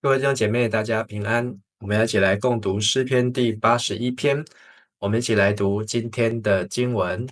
各位弟兄姐妹，大家平安。我们要一起来共读诗篇第81篇。我们一起来读今天的经文。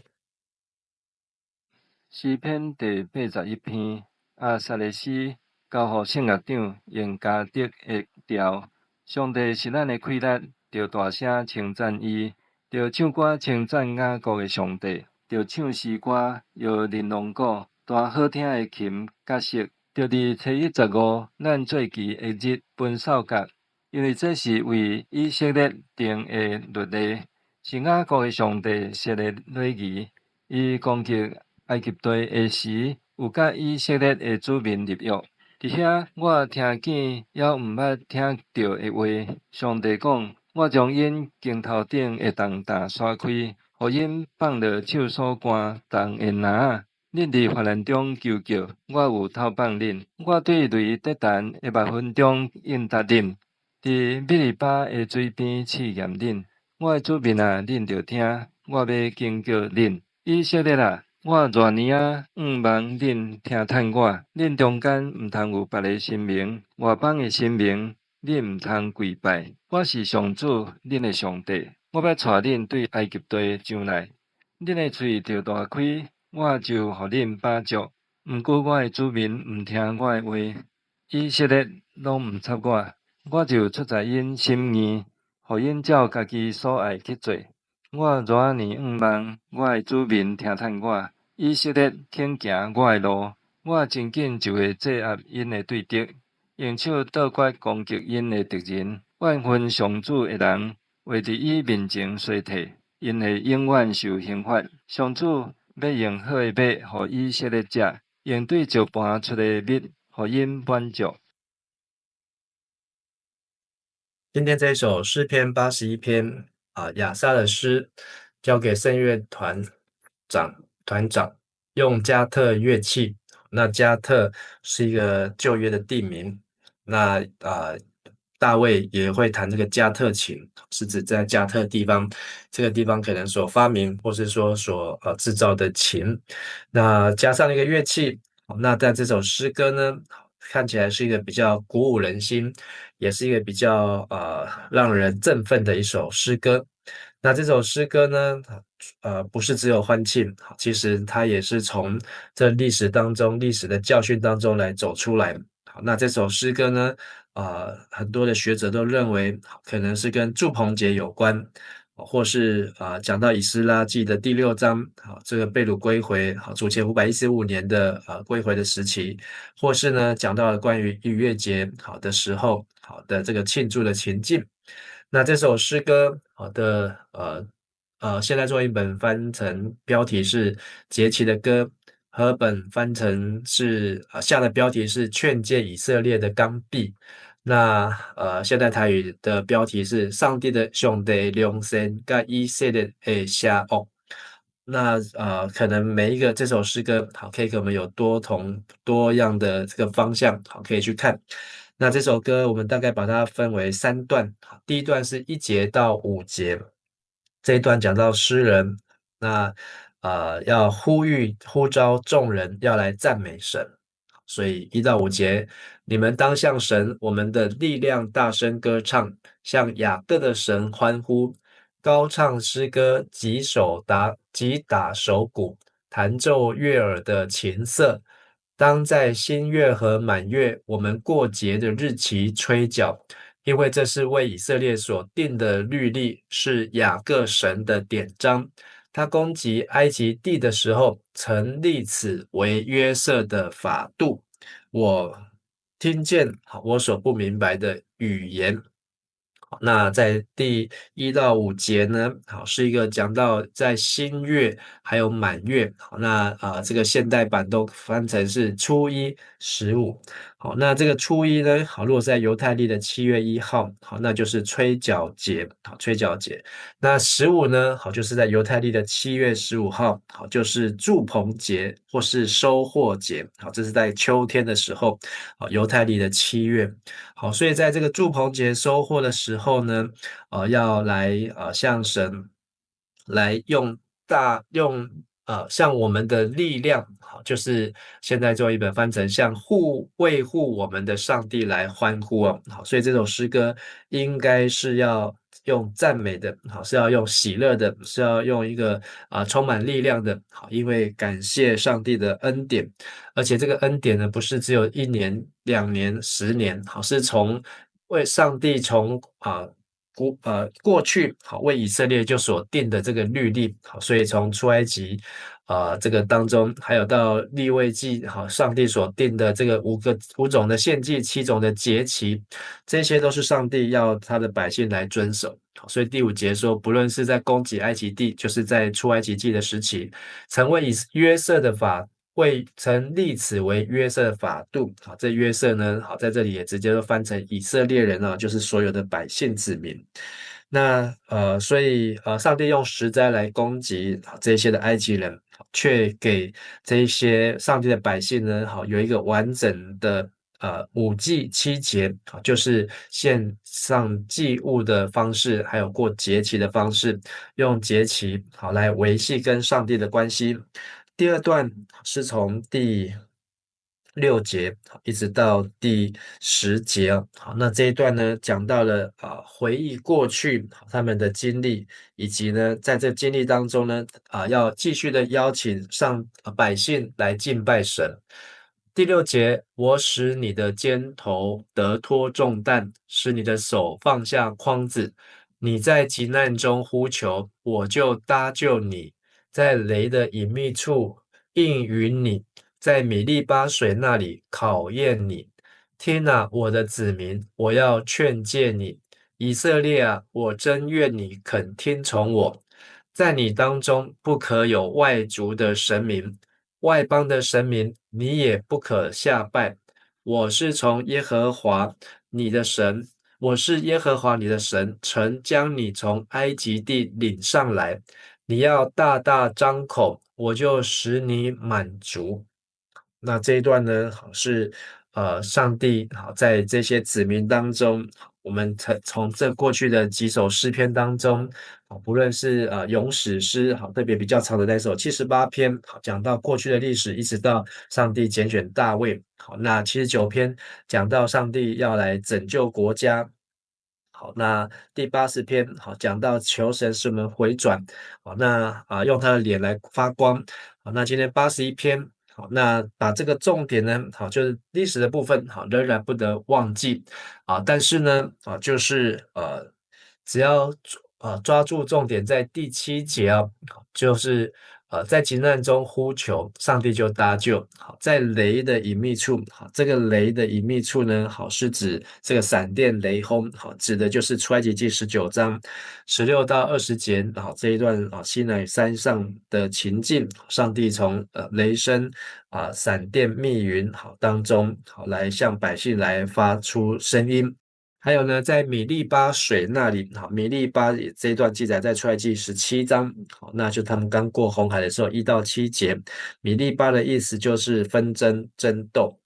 诗篇第81篇，阿萨的诗交互圣乐长用加德的调。上帝是咱的快乐，着大声称赞伊，着唱歌称赞雅各的上帝，着唱诗歌，摇玲珑鼓，弹好听的琴角色，着伫初一15咱做期的日分扫角，因为这是为以色列定的律例，是雅各的上帝设的礼仪。伊攻击埃及地的时，有甲以色列的子民立约。伫遐，我听见也毋捌听到的话。上帝讲：我将因肩头顶的重担刷开，互因放落手所竿重的篮仔。恁伫患难中求救，我有透放恁。我对雷得弹的密云中应答恁，伫米利巴的水边试验恁。我的子民啊，恁着听，我要警告恁。以色列啊，我偌年望恁听探我，恁中间毋通有别个神明，外邦的神明，恁毋通跪拜。我是上主，恁的上帝。我要带恁对埃及地上来，恁的喙着大开，我就互恁饱足。毋过我的子民毋听我的话，以色列拢毋插我就出在因心意，互因照家己所爱去做。我偌年望我的子民听探我，以色列肯行我的路，我真紧就会制压因的对敌，用手倒决攻击因的敌人。万分上主的人会伫伊面前衰退，因会永远受刑罚。上主要用好的麦，互以色列食，用对石盘出的蜜，互因满足。今天这一首诗篇81篇亚萨的诗，交给圣乐团长用加特乐器。那加特是一个旧约的地名。那大卫也会弹这个加特琴，是指在加特地方，这个地方可能所发明或是说所制造的琴。那加上一个乐器，那在这首诗歌呢，看起来是一个比较鼓舞人心，也是一个比较让人振奋的一首诗歌。那这首诗歌呢，不是只有欢庆，其实它也是从这历史当中、历史的教训当中来走出来。好，那这首诗歌呢，很多的学者都认为可能是跟祝棚节有关，或是讲到以斯拉记的第6章，好，这个被掳归回，好，主前515年的归回的时期，或是呢讲到了关于逾越节好的时候，好的这个庆祝的情境。那这首诗歌好的现代中译本翻成标题是节期的歌，和本翻成是下的标题是劝诫以色列的刚愎。那现代台语的标题是上帝的上帝良善甲以色列的邪恶。那可能每一个这首诗歌好，可以给我们有多样的这个方向好，可以去看。那这首歌我们大概把它分为3段，第一段是1节到5节，这一段讲到诗人那要呼召众人要来赞美神，所以1到5节，你们当向神我们的力量大声歌唱，向雅各的神欢呼，高唱诗歌，击打手鼓，弹奏悦耳的琴瑟。当在新月和满月，我们过节的日期吹角，因为这是为以色列所定的律例，是雅各神的典章。他攻击埃及地的时候，曾立此为约瑟的法度。我听见我所不明白的语言。那在第1到5节呢，好，是一个讲到在新月还有满月，好，那这个现代版都翻成是初一、15。好，那这个初一呢，好，如果在犹太历的7月1号，好，那就是吹角节，好，吹角节。那15呢，好，就是在犹太历的7月15号，好，就是祝棚节或是收获节，好，这是在秋天的时候，好，犹太历的7月。好，所以在这个祝棚节收获的时候呢，要来向神来用像我们的力量，好，就是现在做一本翻成像维护我们的上帝来欢呼哦，好，所以这首诗歌应该是要用赞美的，好，是要用喜乐的，是要用一个充满力量的，好，因为感谢上帝的恩典，而且这个恩典呢，不是只有1年、2年、10年，好，是为上帝从过去好为以色列就所定的这个律例，好，所以从出埃及这个当中，还有到利未记，好，上帝所定的这个五种的献祭，7种的节期，这些都是上帝要他的百姓来遵守。好，所以第5节说，不论是在攻击埃及地，就是在出埃及记的时期，曾为约瑟的曾立此为约瑟的法度。好，这约瑟呢，好，在这里也直接就翻成以色列人啊，就是所有的百姓子民。那所以上帝用十灾来攻击这些的埃及人，却给这一些上帝的百姓呢，好有一个完整的5祭7节，好，就是献上祭物的方式，还有过节期的方式，用节期好来维系跟上帝的关系。第二段是从第6节一直到第10节哦，好，那这一段呢讲到了回忆过去他们的经历，以及呢在这经历当中呢要继续的邀请百姓来敬拜神。第6节，我使你的肩头得脱重担，使你的手放下筐子。你在急难中呼求，我就搭救你，在雷的隐秘处应允你，在米利巴水那里考验你。听啊，我的子民，我要劝诫你，以色列啊，我真愿你肯听从我。在你当中不可有外族的神明，外邦的神明你也不可下拜。我是从耶和华你的神，我是耶和华你的神，曾将你从埃及地领上来。你要大大张口，我就使你满足。那这一段呢，好是上帝好在这些子民当中，我们从这过去的几首诗篇当中，不论是咏史诗，好特别比较长的那首78篇，好讲到过去的历史，一直到上帝拣选大卫，好那79篇讲到上帝要来拯救国家。好，那第80篇好讲到求神使我们回转，好，那用他的脸来发光，好，那今天81篇，好，那把这个重点呢，好就是历史的部分，好仍然不得忘记，但是呢，就是只要抓住重点在第7节啊，就是在急难中呼求，上帝就搭救。好，在雷的隐秘处，好，这个雷的隐秘处呢，好是指这个闪电雷轰，好，指的就是出埃及记19章16到20节，好这一段西乃山上的情境，上帝从雷声闪电密云好当中，好来向百姓来发出声音。还有呢，在米利巴水那里，好，米利巴也这一段记载在出埃及17章，好，那就他们刚过红海的时候1到7节，米利巴的意思就是纷争争斗，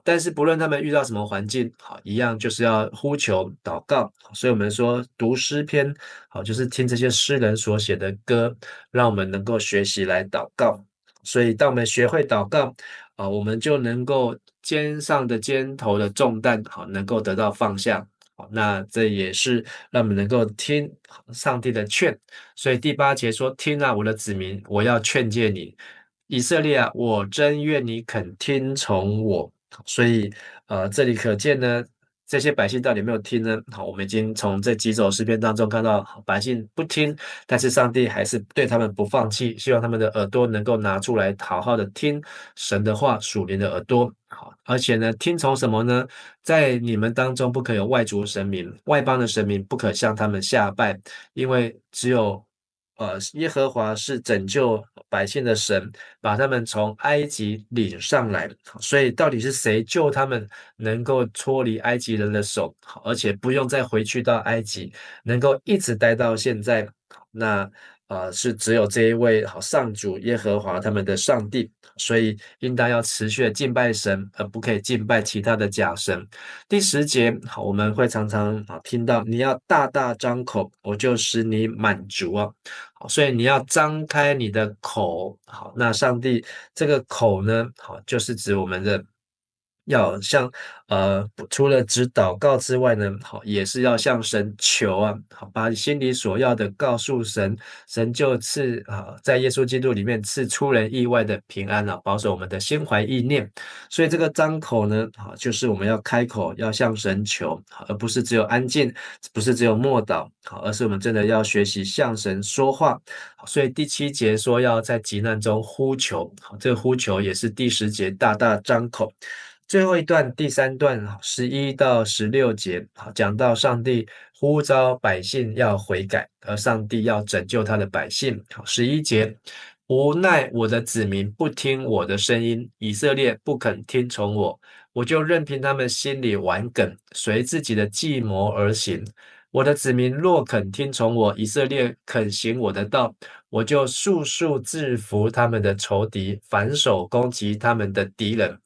但是不论他们遇到什么环境，好，一样就是要呼求祷告，所以我们说读诗篇，好，就是听这些诗人所写的歌，让我们能够学习来祷告，所以当我们学会祷告，我们就能够肩上的肩头的重担，好，能够得到放下。好，那这也是让我们能够听上帝的劝，所以第8节说：“听啊，我的子民，我要劝诫你，以色列啊，我真愿你肯听从我。”所以，这里可见呢，这些百姓到底有没有听呢？好，我们已经从这几首诗篇当中看到，百姓不听，但是上帝还是对他们不放弃，希望他们的耳朵能够拿出来，好好的听神的话，属灵的耳朵。好，而且呢，听从什么呢？在你们当中不可有外族神明，外邦的神明不可向他们下拜，因为只有耶和华是拯救百姓的神，把他们从埃及领上来。所以到底是谁救他们，能够脱离埃及人的手，而且不用再回去到埃及，能够一直待到现在？那是只有这一位上主耶和华他们的上帝，所以应当要持续的敬拜神，而不可以敬拜其他的假神。第10节，我们会常常听到你要大大张口，我就使你满足啊。所以你要张开你的口，那上帝这个口呢，就是指我们的要向除了指祷告之外呢，也是要向神求啊，把你心里所要的告诉神，神就赐在耶稣基督里面赐出人意外的平安啊，保守我们的心怀意念。所以这个张口呢，就是我们要开口，要向神求，而不是只有安静，不是只有默祷，而是我们真的要学习向神说话。所以第7节说要在急难中呼求，这个呼求也是第10节大大张口。最后一段第3段11到16节，讲到上帝呼召百姓要悔改，而上帝要拯救他的百姓。11节，无奈我的子民不听我的声音，以色列不肯听从我，我就任凭他们心里顽梗，随自己的计谋而行。我的子民若肯听从我，以色列肯行我的道，我就速速制服他们的仇敌，反手攻击他们的敌人。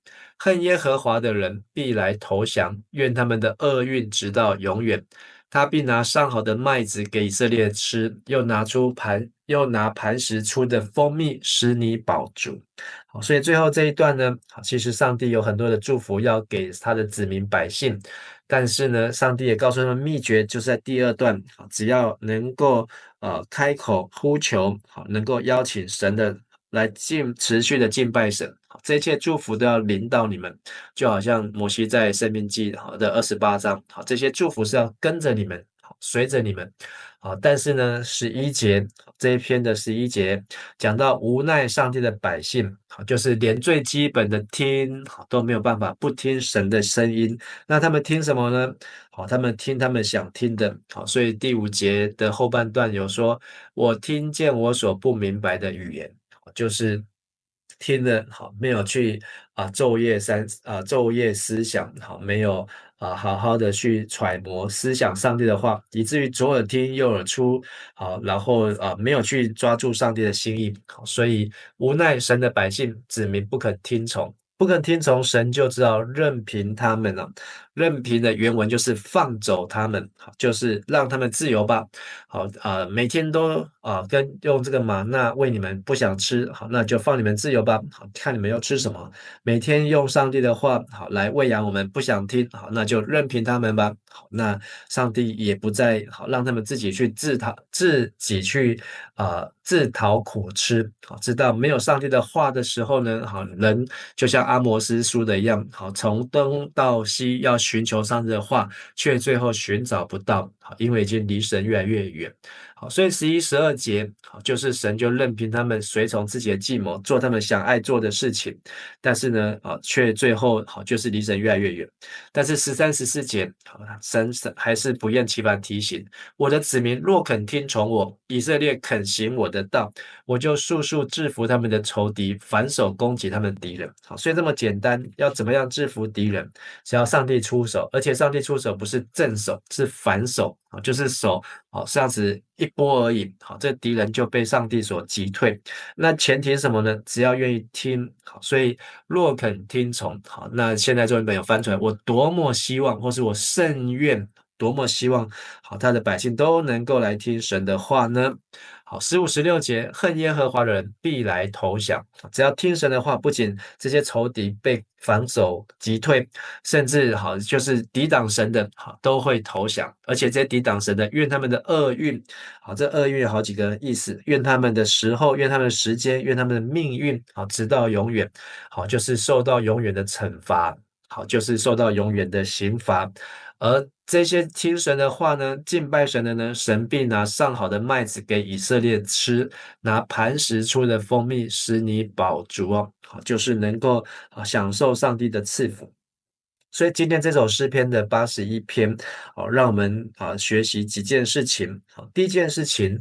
恨耶和华的人必来投降，愿他们的厄运直到永远。他必拿上好的麦子给以色列吃，又拿磐石出的蜂蜜使你饱足。所以最后这一段呢，其实上帝有很多的祝福要给他的子民百姓，但是呢，上帝也告诉他们秘诀，就是在第2段，只要能够开口呼求，能够邀请神的来持续的敬拜神，这一切祝福都要临到你们，就好像摩西在申命记的28章，这些祝福是要跟着你们，随着你们。但是呢，11节这一篇的11节讲到无奈上帝的百姓，就是连最基本的听都没有办法，不听神的声音，那他们听什么呢？他们听他们想听的。所以第5节的后半段有说，我听见我所不明白的语言，就是听了没有去昼夜思想，没有好好的去揣摩思想上帝的话，以至于左耳听右耳出，然后没有去抓住上帝的心意，所以无奈神的百姓子民不肯听从。不肯听从神，就知道任凭他们了。任凭的原文就是放走他们，就是让他们自由吧。每天都用这个玛纳喂你们，不想吃，那就放你们自由吧。看你们要吃什么。每天用上帝的话来喂养我们，不想听，那就任凭他们吧。那上帝也不再让他们自己去自讨苦吃。知道没有上帝的话的时候呢，人就像阿摩斯书的一样，从东到西要寻求上帝的话，却最后寻找不到，因为已经离神越来越远。所以11、12节，就是神就任凭他们随从自己的计谋，做他们想爱做的事情，但是呢，却最后就是离神越来越远。但是13、14节，神还是不厌其烦提醒我的子民，若肯听从我，以色列肯行我的道，我就速速制服他们的仇敌，反手攻击他们敌人。所以这么简单，要怎么样制服敌人？只要上帝出手，而且上帝出手不是正手，是反手，就是手这样子一拨而已，这敌人就被上帝所击退。那前提是什么呢？只要愿意听，所以若肯听从，那现在中文本有翻出来，我多么希望，或是我甚愿，多么希望，他的百姓都能够来听神的话呢？15、16节，恨耶和华的人必来投降。只要听神的话，不仅这些仇敌被反手击退，甚至就是抵挡神的都会投降。而且这些抵挡神的，愿他们的厄运，这厄运有好几个意思，愿他们的时候，愿他们的时间，愿他们的命运，直到永远，就是受到永远的惩罚，就是受到永远的刑罚。而这些听神的话呢，敬拜神的呢，神必拿上好的麦子给以色列吃，拿磐石出的蜂蜜使你饱足哦，就是能够享受上帝的赐福。所以今天这首诗篇的81篇，让我们学习几件事情。第一件事情，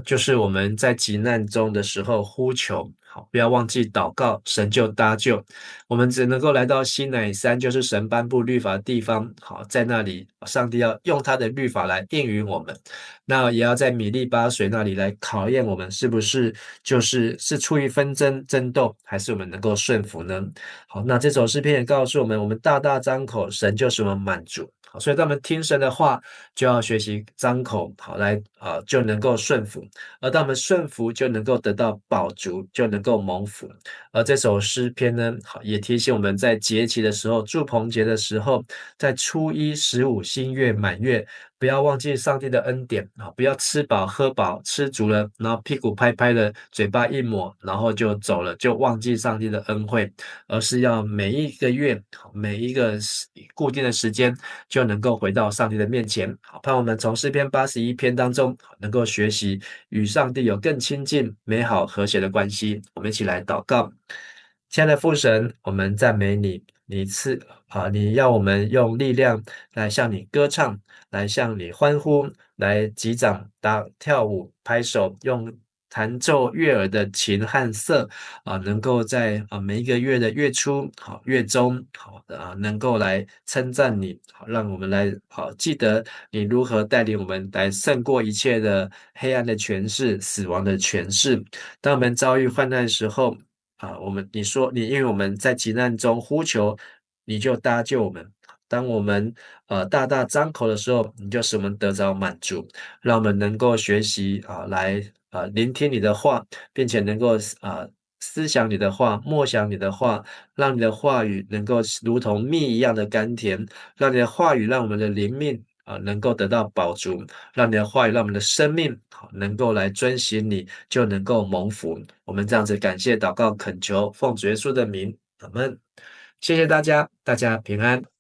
就是我们在急难中的时候呼求，好，不要忘记祷告，神就搭救。我们只能够来到西乃山，就是神颁布律法的地方。好，在那里，上帝要用他的律法来应允我们。那也要在米利巴水那里来考验我们，是不是是出于纷争争斗，还是我们能够顺服呢？好，那这首诗篇也告诉我们，我们大大张口，神就使我们满足。好，所以当我们听神的话，就要学习张口，好来就能够顺服。而当我们顺服，就能够得到饱足，就能够蒙福。而这首诗篇呢，好也提醒我们在节期的时候，祝棚节的时候，在初一、15、新月、满月，不要忘记上帝的恩典啊！不要吃饱喝饱，吃足了，然后屁股拍拍的，嘴巴一抹，然后就走了，就忘记上帝的恩惠，而是要每一个月、每一个固定的时间，就能够回到上帝的面前。好，盼我们从诗篇81篇当中能够学习与上帝有更亲近、美好、和谐的关系。我们一起来祷告。亲爱的父神，我们赞美你，你要我们用力量来向你歌唱，来向你欢呼，来击掌、跳舞、拍手，用弹奏悦耳的琴和瑟能够在每一个月的月初、月中，能够来称赞你，让我们来记得你如何带领我们来胜过一切的黑暗的权势、死亡的权势。当我们遭遇患难的时候，你说你因为我们在急难中呼求，你就搭救我们。当我们大大张口的时候，你就使我们得着满足，让我们能够学习来聆听你的话，并且能够思想你的话，默想你的话，让你的话语能够如同蜜一样的甘甜，让你的话语让我们的灵命能够得到饱足，让你的话语让我们的生命能够来遵循你，就能够蒙福。我们这样子感谢祷告恳求，奉主耶稣的名，阿门。谢谢大家，大家平安。